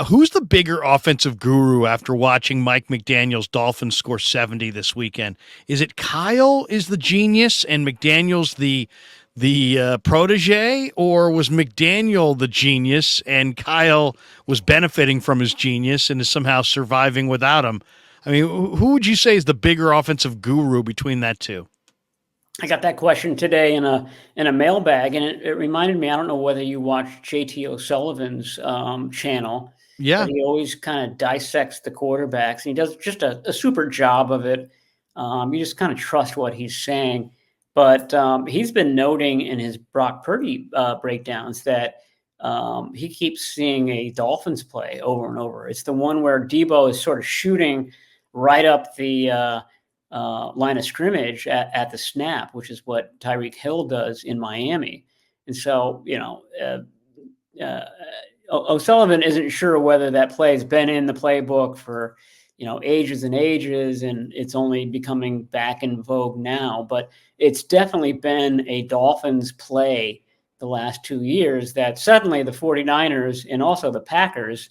Who's the bigger offensive guru after watching Mike McDaniel's Dolphins score 70 this weekend? Is it Kyle is the genius and McDaniel's the protege, or was McDaniel the genius and Kyle was benefiting from his genius and is somehow surviving without him? I mean, who would you say is the bigger offensive guru between that two? I got that question today in a mailbag, and it reminded me. I don't know whether you watch JT O'Sullivan's channel, but Yeah. he always kind of dissects the quarterbacks, and he does just a super job of it. You just kind of trust what he's saying. But he's been noting in his Brock Purdy breakdowns that he keeps seeing a Dolphins play over and over. It's the one where Debo is sort of shooting right up the line of scrimmage at the snap, which is what Tyreek Hill does in Miami. And so, O'Sullivan isn't sure whether that play has been in the playbook for, ages and ages, and it's only becoming back in vogue now. But it's definitely been a Dolphins play the last 2 years that suddenly the 49ers and also the Packers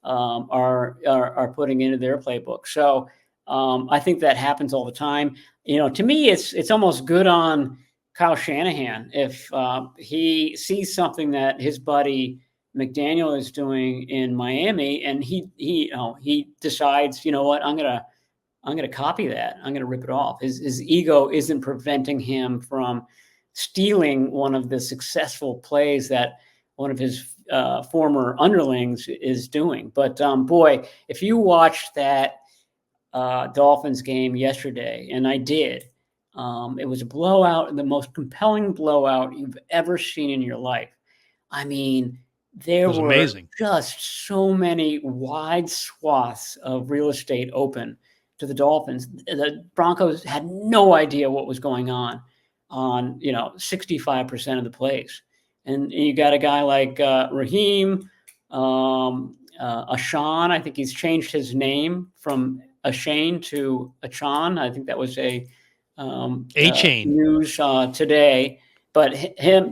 are putting into their playbook. So I think that happens all the time. To me, it's almost good on Kyle Shanahan if he sees something that his buddy McDaniel is doing in Miami, and he decides, what, I'm gonna copy that. I'm gonna rip it off. His ego isn't preventing him from stealing one of the successful plays that one of his former underlings is doing. But boy, if you watch that Dolphins game yesterday, and I did. It was a blowout, the most compelling blowout you've ever seen in your life. I mean, It there was were amazing. just so many wide swaths of real estate open to the Dolphins. The Broncos had no idea what was going on 65% of the plays. And you got a guy like Raheem, Ashan. I think he's changed his name from Ashane to Achan. I think that was A-Chain. news today. But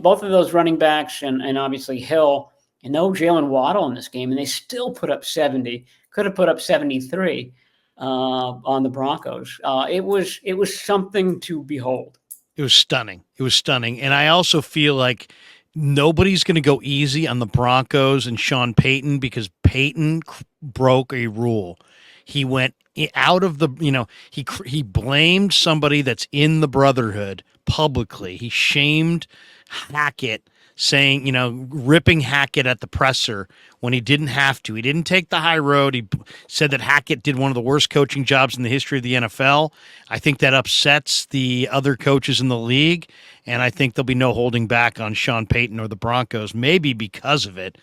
both of those running backs, and obviously Hill, and no Jalen Waddle in this game, and they still put up 70. Could have put up 73 on the Broncos. It was something to behold. It was stunning. It was stunning. And I also feel like nobody's going to go easy on the Broncos and Sean Payton because Payton broke a rule. He went out of the, he blamed somebody that's in the brotherhood publicly. He shamed Hackett, saying, ripping Hackett at the presser when he didn't have to. He didn't take the high road. He said that Hackett did one of the worst coaching jobs in the history of the NFL. I think that upsets the other coaches in the league, and I think there'll be no holding back on Sean Payton or the Broncos, maybe because of it.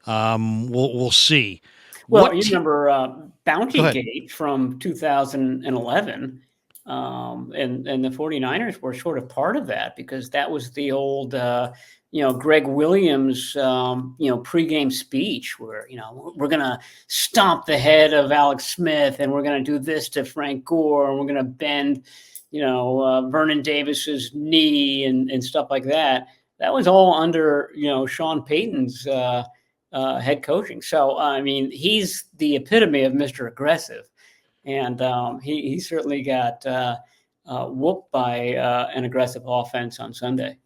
We'll see. Well, you remember Go Bounty ahead. Gate from 2011, and the 49ers were sort of part of that because that was the old, Greg Williams, pregame speech where, we're going to stomp the head of Alex Smith and we're going to do this to Frank Gore and we're going to bend, Vernon Davis's knee and stuff like that. That was all under, Sean Payton's head coaching. So, I mean, he's the epitome of Mr. Aggressive. And he certainly got whooped by an aggressive offense on Sunday.